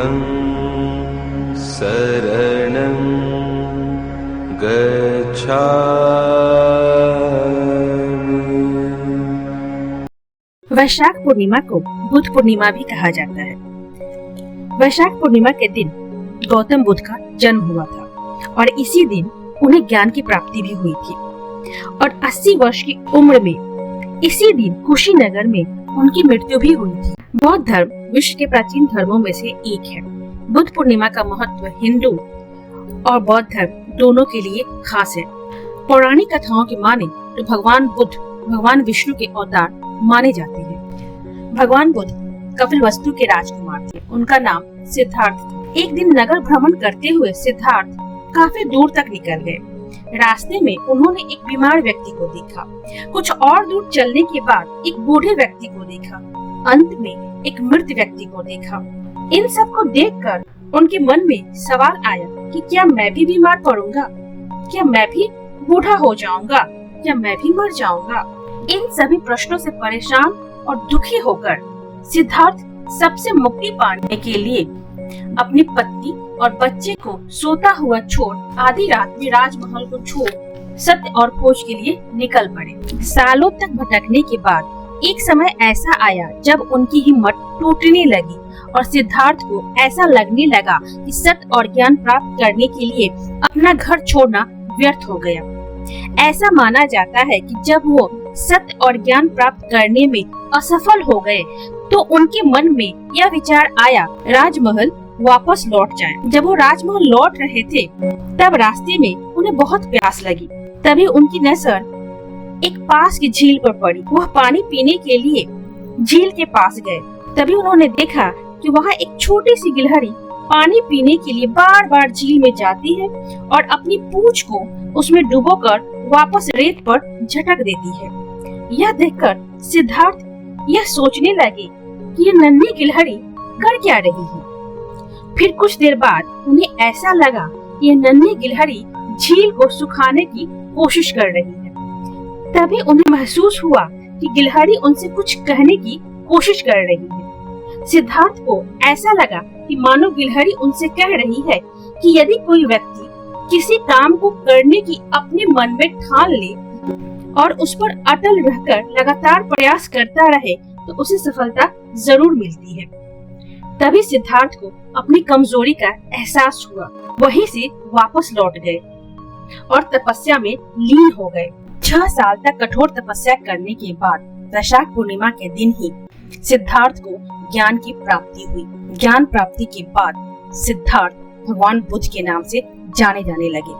बुद्धं शरणं गच्छामि। वैशाख पूर्णिमा को बुद्ध पूर्णिमा भी कहा जाता है। वैशाख पूर्णिमा के दिन गौतम बुद्ध का जन्म हुआ था और इसी दिन उन्हें ज्ञान की प्राप्ति भी हुई थी और 80 वर्ष की उम्र में इसी दिन कुशीनगर में उनकी मृत्यु भी हुई थी। बौद्ध धर्म विश्व के प्राचीन धर्मों में से एक है। बुद्ध पूर्णिमा का महत्व हिंदू और बौद्ध धर्म दोनों के लिए खास है। पौराणिक कथाओं की माने तो भगवान बुद्ध भगवान विष्णु के अवतार माने जाते हैं। भगवान बुद्ध कपिलवस्तु के राजकुमार थे। उनका नाम सिद्धार्थ था। एक दिन नगर भ्रमण करते हुए सिद्धार्थ काफी दूर तक निकल गए। रास्ते में उन्होंने एक बीमार व्यक्ति को देखा। कुछ और दूर चलने के बाद एक बूढ़े व्यक्ति को देखा। अंत में एक मृत व्यक्ति को देखा। इन सब को देखकर उनके मन में सवाल आया कि क्या मैं भी बीमार पड़ूंगा? क्या मैं भी बूढ़ा हो जाऊंगा? क्या मैं भी मर जाऊंगा? इन सभी प्रश्नों से परेशान और दुखी होकर सिद्धार्थ सबसे मुक्ति पाने के लिए अपनी पत्नी और बच्चे को सोता हुआ छोड़ आधी रात में राजमहल को छोड़ सत्य और खोज के लिए निकल पड़े। सालों तक भटकने के बाद एक समय ऐसा आया जब उनकी हिम्मत टूटने लगी और सिद्धार्थ को ऐसा लगने लगा कि सत्य और ज्ञान प्राप्त करने के लिए अपना घर छोड़ना व्यर्थ हो गया। ऐसा माना जाता है कि जब वो सत्य और ज्ञान प्राप्त करने में असफल हो गए तो उनके मन में यह विचार आया राजमहल वापस लौट जाएं। जब वो राजमहल लौट रहे थे तब रास्ते में उन्हें बहुत प्यास लगी। तभी उनकी नजर एक पास की झील पर पड़ी। वह पानी पीने के लिए झील के पास गए। तभी उन्होंने देखा कि वहाँ एक छोटी सी गिलहरी पानी पीने के लिए बार बार झील में जाती है और अपनी पूंछ को उसमें डुबोकर वापस रेत पर झटक देती है। यह देखकर सिद्धार्थ यह सोचने लगे कि यह नन्ही गिलहरी कर क्या रही है। फिर कुछ देर बाद उन्हें ऐसा लगा कि यह नन्ही गिलहरी झील को सुखाने की कोशिश कर रही है। तभी उन्हें महसूस हुआ कि गिलहरी उनसे कुछ कहने की कोशिश कर रही है। सिद्धार्थ को ऐसा लगा कि मानो गिलहरी उनसे कह रही है कि यदि कोई व्यक्ति किसी काम को करने की अपने मन में ठान ले और उस पर अटल रहकर लगातार प्रयास करता रहे तो उसे सफलता जरूर मिलती है। तभी सिद्धार्थ को अपनी कमजोरी का एहसास हुआ। वहीं से वापस लौट गए और तपस्या में लीन हो गए। 6 साल तक कठोर तपस्या करने के बाद वैशाख पूर्णिमा के दिन ही सिद्धार्थ को ज्ञान की प्राप्ति हुई। ज्ञान प्राप्ति के बाद सिद्धार्थ भगवान बुद्ध के नाम से जाने जाने लगे।